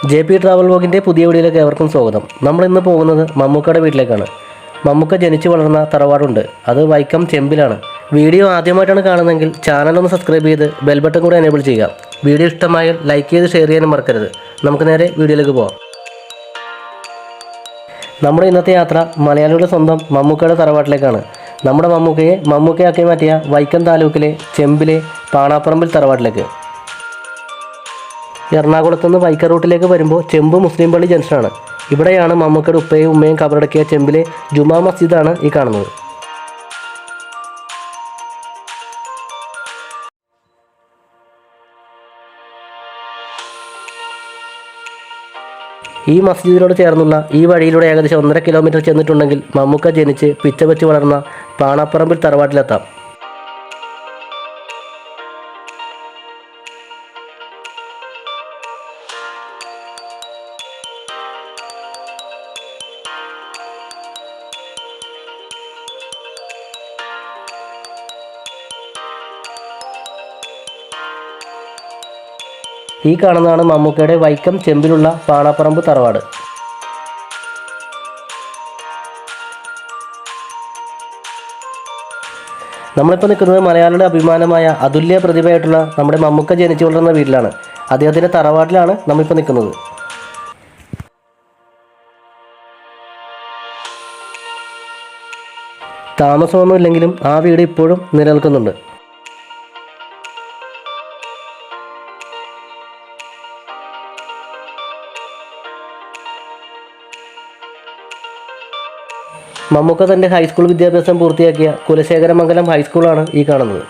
JP travel വ്ലോഗിൻ്റെ പുതിയ വീഡിയോയിലേക്ക് ഏവർക്കും സ്വാഗതം. നമ്മൾ ഇന്ന് പോകുന്നത് മമ്മൂക്കയുടെ വീട്ടിലേക്കാണ്. മമ്മൂക്ക ജനിച്ചു വളർന്ന തറവാടുണ്ട്, അത് വൈക്കം ചെമ്പിലാണ്. വീഡിയോ ആദ്യമായിട്ടാണ് കാണുന്നതെങ്കിൽ ചാനലൊന്ന് സബ്സ്ക്രൈബ് ചെയ്ത് ബെൽ ബട്ടൺ കൂടെ എനേബിൾ ചെയ്യുക. വീഡിയോ ഇഷ്ടമായാൽ ലൈക്ക് ചെയ്ത് ഷെയർ ചെയ്യാനും മറക്കരുത്. നമുക്ക് നേരെ വീഡിയോയിലേക്ക് പോകാം. നമ്മുടെ ഇന്നത്തെ യാത്ര മലയാളിയുടെ സ്വന്തം മമ്മൂക്കയുടെ തറവാട്ടിലേക്കാണ്. നമ്മുടെ മമ്മൂക്കയെ മമ്മൂക്കയാക്കി മാറ്റിയ വൈക്കം താലൂക്കിലെ ചെമ്പിലെ പാണാപ്പറമ്പിൽ തറവാട്ടിലേക്ക്. എറണാകുളത്ത് നിന്ന് വൈക്കം റൂട്ടിലേക്ക് വരുമ്പോൾ ചെമ്പ് മുസ്ലിം പള്ളി ജംഗ്ഷനാണ്. ഇവിടെയാണ് മമ്മൂക്കയുടെ ഉപ്പയും ഉമ്മയും കബറടക്കിയ ചെമ്പിലെ ജുമാ മസ്ജിദാണ് ഈ കാണുന്നത്. ഈ മസ്ജിദിനോട് ചേർന്നുള്ള ഈ വഴിയിലൂടെ ഏകദേശം 1.5 കിലോമീറ്റർ ചെന്നിട്ടുണ്ടെങ്കിൽ മമ്മൂക്ക ജനിച്ച് പിച്ച വെച്ച് വളർന്ന പാണാപ്പറമ്പിൽ തറവാട്ടിലെത്താം. ഈ കാണുന്നതാണ് മമ്മൂക്കയുടെ വൈക്കം ചെമ്പിലുള്ള പാണാപ്പറമ്പ് തറവാട്. നമ്മളിപ്പോൾ നിൽക്കുന്നത് മലയാളിയുടെ അഭിമാനമായ അതുല്യ പ്രതിഭയായിട്ടുള്ള നമ്മുടെ മമ്മൂക്ക ജനിച്ചു വളർന്ന വീട്ടിലാണ്. അദ്ദേഹത്തിൻ്റെ തറവാട്ടിലാണ് നമ്മളിപ്പോൾ നിൽക്കുന്നത്. താമസമൊന്നും ഇല്ലെങ്കിലും ആ വീട് ഇപ്പോഴും നിലനിൽക്കുന്നുണ്ട്. മമ്മൂക്ക തൻ്റെ ഹൈസ്കൂൾ വിദ്യാഭ്യാസം പൂർത്തിയാക്കിയ കുലശേഖരമംഗലം ഹൈസ്കൂളാണ് ഈ കാണുന്നത്.